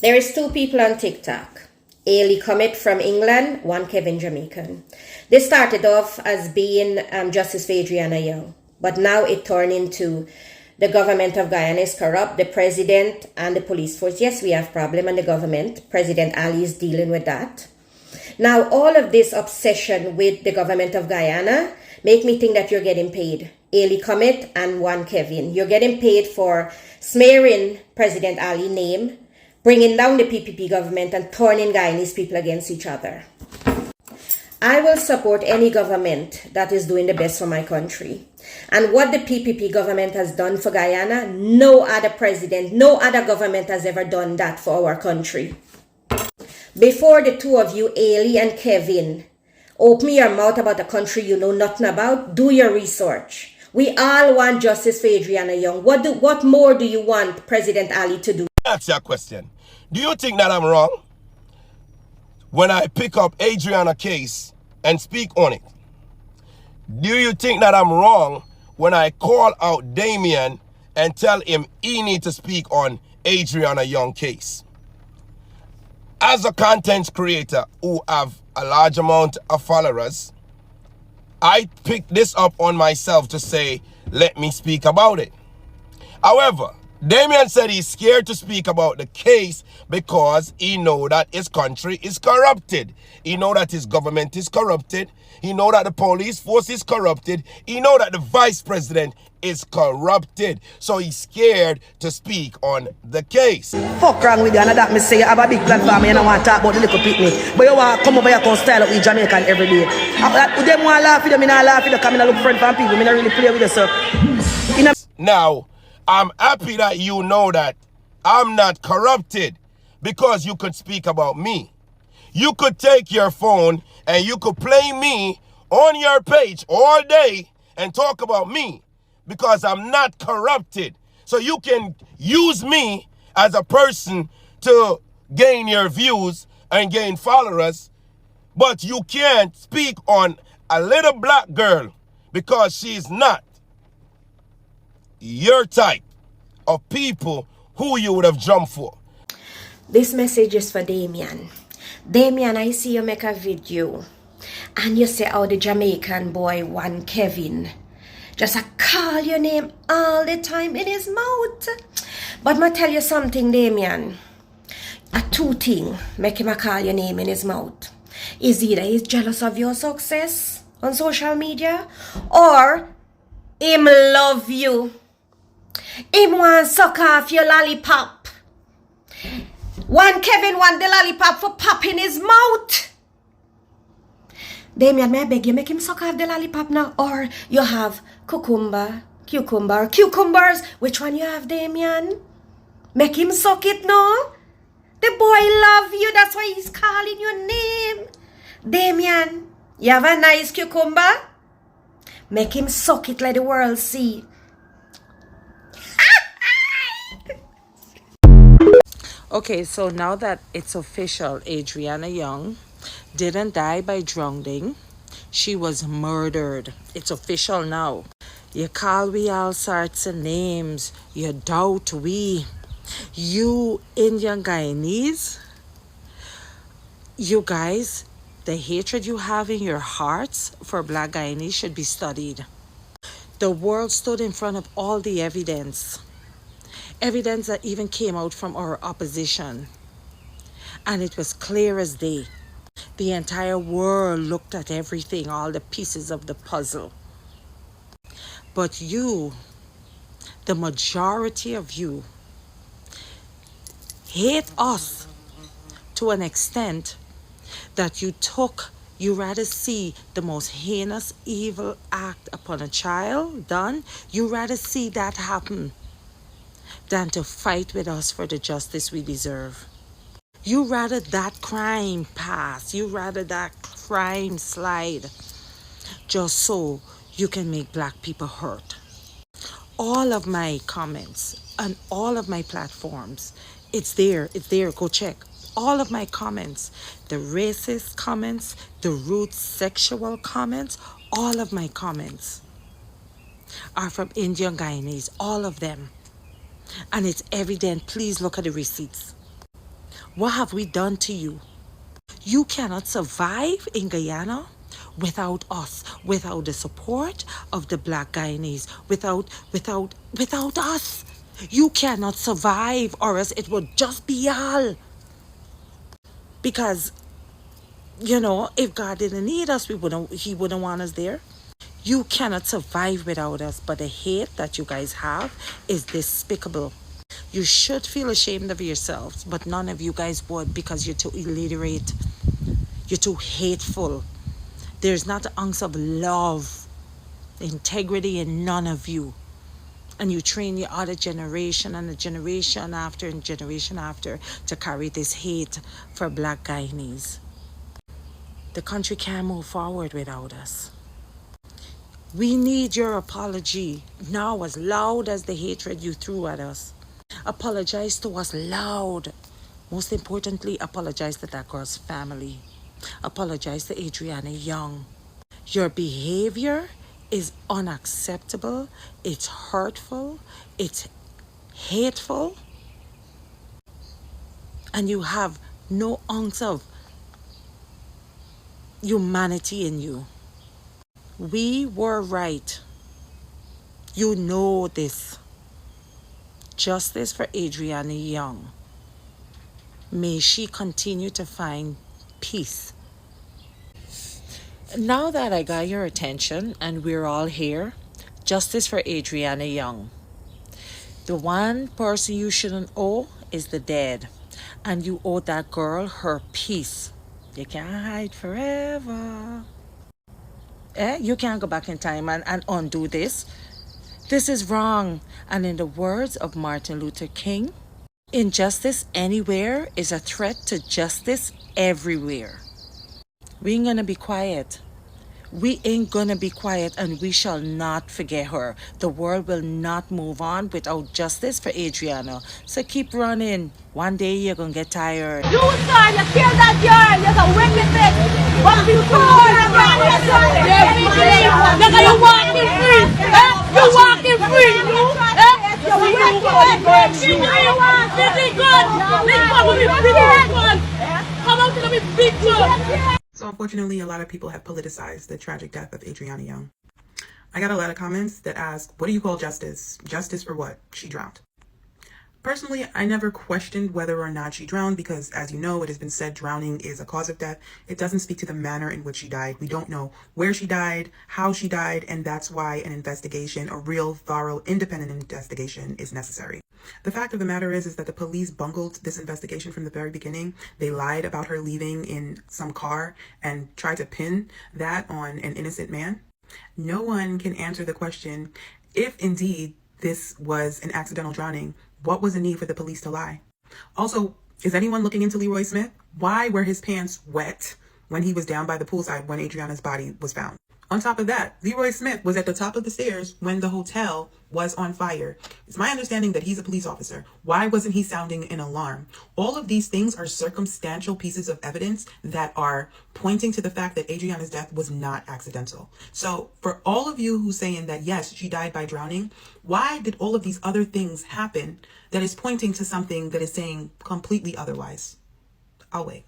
There is two people on TikTok. Ailey Comet from England, one Kevin Jamaican. They started off as being Justice for Adriana Younge, but now it turned into the government of Guyana is corrupt, the president and the police force. Yes, we have problem in the government. President Ali is dealing with that. Now, all of this obsession with the government of Guyana make me think that you're getting paid. Ailey Comet and one Kevin. You're getting paid for smearing President Ali's name, bringing down the PPP government and turning Guyanese people against each other. I will support any government that is doing the best for my country. And what the PPP government has done for Guyana, no other president, no other government has ever done that for our country. Before the two of you, Ailey and Kevin, open your mouth about a country you know nothing about, do your research. We all want justice for Adriana Younge. What more do you want President Ali to do? Ask you a question. Do you think that I'm wrong when I pick up Adriana's case and speak on it? Do you think that I'm wrong when I call out Damien and tell him he needs to speak on Adriana Younge case? As a content creator who have a large amount of followers, I picked this up on myself to say, let me speak about it. However, Damien said he's scared to speak about the case because he know that his country is corrupted. He know that his government is corrupted. He know that the police force is corrupted. He know that the vice president is corrupted. So he's scared to speak on the case. Fuck wrong with you, and that me say you have a big platform and I want to talk about the little picnic. But you want to come over here and style up with Jamaican every day. Them want to laugh with them, I laugh with them, because I look friend from people, I don't really play with you, sir. Now, I'm happy that you know that I'm not corrupted because you could speak about me. You could take your phone and you could play me on your page all day and talk about me because I'm not corrupted. So you can use me as a person to gain your views and gain followers, but you can't speak on a little black girl because she's not your type of people who you would have jumped for. This message is for Damien. Damien, I see you make a video and you say how the Jamaican boy one Kevin just call your name all the time in his mouth. But I tell you something, Damien. A two thing make him call your name in his mouth. Is either he's jealous of your success on social media or him love you. Him want suck off your lollipop. One Kevin want the lollipop for pop in his mouth. Damien, may I beg you, make him suck off the lollipop now? Or you have cucumber, cucumbers. Which one you have, Damien? Make him suck it now. The boy love you, that's why he's calling your name. Damien, you have a nice cucumber? Make him suck it, let the world see. Okay, so now that it's official, Adriana Younge didn't die by drowning. She was murdered. It's official now. You call we all sorts of names. You doubt we. You Indian Guyanese, you guys, the hatred you have in your hearts for black Guyanese should be studied. The world stood in front of all the evidence that even came out from our opposition. And it was clear as day. The entire world looked at everything, all the pieces of the puzzle. But you, the majority of you, hate us to an extent that you rather see the most heinous evil act upon a child done, you rather see that happen than to fight with us for the justice we deserve. You rather that crime pass, you rather that crime slide, just so you can make black people hurt. All of my comments on all of my platforms, it's there, go check. All of my comments, the racist comments, the rude sexual comments, all of my comments are from Indian Guyanese, all of them. And it's evident, please look at the receipts. What have we done to you? You cannot survive in Guyana without us, without the support of the Black Guyanese, without us. You cannot survive, or else it would just be all. Because, you know, if God didn't need us, he wouldn't want us there. You cannot survive without us, but the hate that you guys have is despicable. You should feel ashamed of yourselves, but none of you guys would, because you're too illiterate. You're too hateful. There's not an ounce of love, integrity in none of you. And you train your other generation and the generation after and generation after to carry this hate for Black Guyanese. The country can't move forward without us. We need your apology now, as loud as the hatred you threw at us. Apologize to us loud. Most importantly, apologize to that girl's family. Apologize to Adriana Young. Your behavior is unacceptable. It's hurtful. It's hateful. And you have no ounce of humanity in you. We were right. You know this. Justice for Adriana Young. May she continue to find peace. Now that I got your attention and we're all here, justice for Adriana Young. The one person you shouldn't owe is the dead. And you owe that girl her peace. You can't hide forever. You can't go back in time and undo this. This is wrong. And in the words of Martin Luther King, injustice anywhere is a threat to justice everywhere. We ain't gonna be quiet. We ain't gonna be quiet, and we shall not forget her. The world will not move on without justice for Adriana. So keep running. One day you're gonna get tired. You sir, you killed that girl. You're a wicked bitch. But before you walking free. You walking free. You want big gun. Big gun with big gun. Come out to the big gun. So unfortunately, a lot of people have politicized the tragic death of Adriana Young. I got a lot of comments that ask, what do you call justice? Justice for what? She drowned. Personally, I never questioned whether or not she drowned because, as you know, it has been said drowning is a cause of death. It doesn't speak to the manner in which she died. We don't know where she died, how she died, and that's why an investigation, a real, thorough, independent investigation is necessary. The fact of the matter is that the police bungled this investigation from the very beginning. They lied about her leaving in some car and tried to pin that on an innocent man. No one can answer the question, if indeed this was an accidental drowning, what was the need for the police to lie? Also, is anyone looking into Leroy Smith? Why were his pants wet when he was down by the poolside when Adriana's body was found? On top of that, Leroy Smith was at the top of the stairs when the hotel was on fire. It's my understanding that he's a police officer. Why wasn't he sounding an alarm? All of these things are circumstantial pieces of evidence that are pointing to the fact that Adriana's death was not accidental. So for all of you who's saying that, yes, she died by drowning, why did all of these other things happen that is pointing to something that is saying completely otherwise? I'll wait.